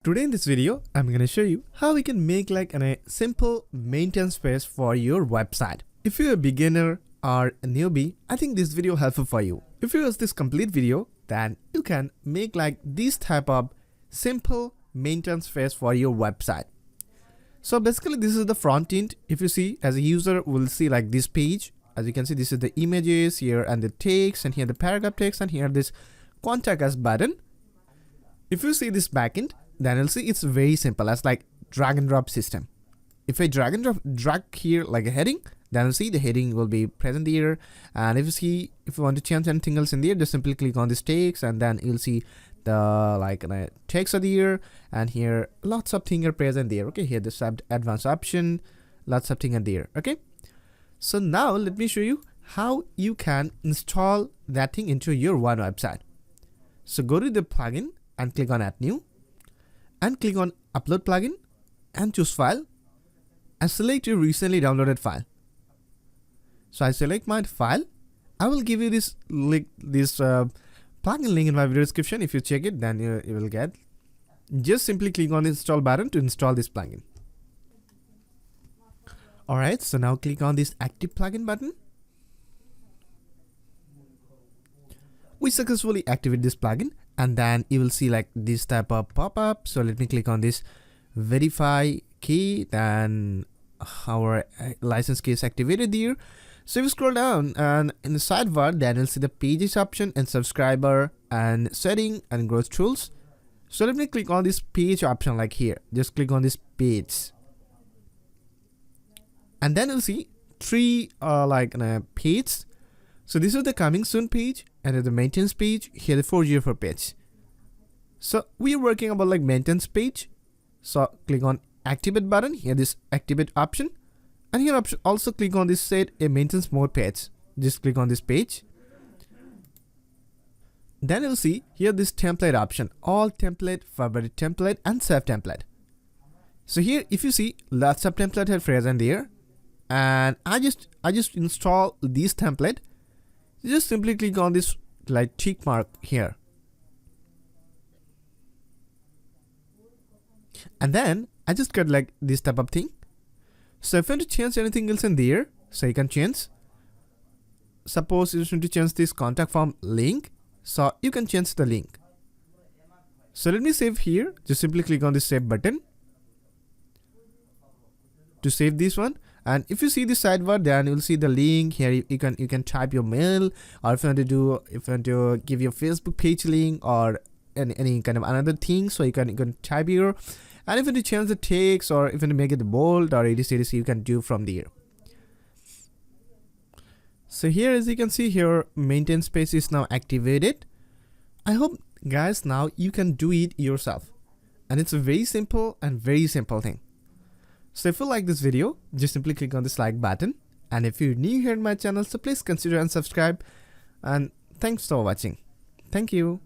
Today in this video, I'm going to show you how we can make like a simple maintenance page for your website. If you're a beginner or a newbie, I think this video helpful for you. If you watch this complete video, then you can make like this type of simple maintenance page for your website. So basically this is the front end. If you see, as a user will see like this page. As you can see, this is the images here and the text, and here the paragraph text, and here this contact us button. If you see this backend, then you'll see it's very simple as like drag and drop system. If I drag here like a heading, then you'll see the heading will be present here. And if you want to change anything else in there, just simply click on this text, and then you'll see the text are there, and here lots of things are present there. Okay, here this advanced option, lots of things are there. Okay, so now let me show you how you can install that thing into your one website. So go to the plugin and click on add new, and click on upload plugin and choose file and select your recently downloaded file. So I select my file. I will give you this link, plugin link in my video description. If you check it, then you will get. Just simply click on the install button to install this plugin. Alright, so now click on this active plugin button. We successfully activate this plugin, and then you will see like this type of pop-up. So let me click on this verify key, then our license key is activated there. So if you scroll down and in the sidebar, then you'll see the pages option and subscriber and setting and growth tools. So let me click on this page option like here. Just click on this page, and then you'll see three page. So this is the coming soon page, and the maintenance page, here the 404 page. So we are working about like maintenance page. So click on activate button, here this activate option, and here option also click on this set a maintenance mode page. Just click on this page. Then you'll see here this template option, all template, favorite template, and save template. So here if you see lots of template are present there, and I just install this template. Just simply click on this like tick mark here, and then I just got like this type of thing. So if you want to change anything else in there, so you can change. Suppose you want to change this contact form link, so you can change the link. So let me save here. Just simply click on the save button to save this one. And if you see the sidebar, then you'll see the link here. You can type your mail, or if you want to give your Facebook page link or any kind of another thing, so you can type here. And if you want to change the text, or if you want to make it bold or etc, you can do from there. So here, as you can see here, maintenance page is now activated. I hope guys now you can do it yourself, and it's a very simple thing. So if you like this video, just simply click on this like button, and if you're new here in my channel, so please consider and subscribe, and thanks for watching. Thank you.